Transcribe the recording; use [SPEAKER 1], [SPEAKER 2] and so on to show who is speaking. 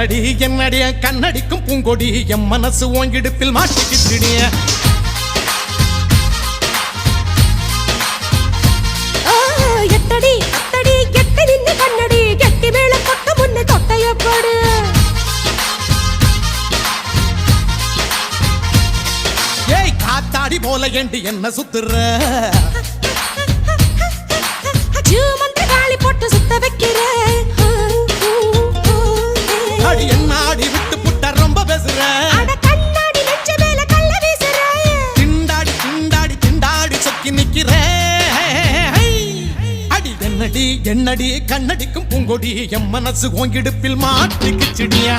[SPEAKER 1] என்னடி என்னடிய கண்ணடிக்கும் பூங்கொடி என் மனசு ஓங்கிடுப்பில் மாட்டிக்கிட்டுடிய
[SPEAKER 2] எட்டடி அத்தடி எட்டி நின்னு கண்ணடி கெட்டி மேல கொட்ட முன்ன தொட்டையப்படு
[SPEAKER 1] ஏய் காத்தாடி போல ஏண்டி என்ன சுத்துற
[SPEAKER 2] ஜூமந்த காளி போட்டு சுத்த வைக்கிற
[SPEAKER 1] அடி என்ன ஆடி விட்டு புட்ட ரொம்ப பேசுற
[SPEAKER 2] அட கண்ணாடி நெஞ்ச மேல கல்ல வீசுற
[SPEAKER 1] திண்டாடி திண்டாடி திண்டாடி சொக்கி நிக்கிற அடி என்னடி என்னடி கண்ணடிக்கும் பூங்கொடி என் மனசு ஓங்கிடுப்பில் மாட்டிக்கிச்சிடியா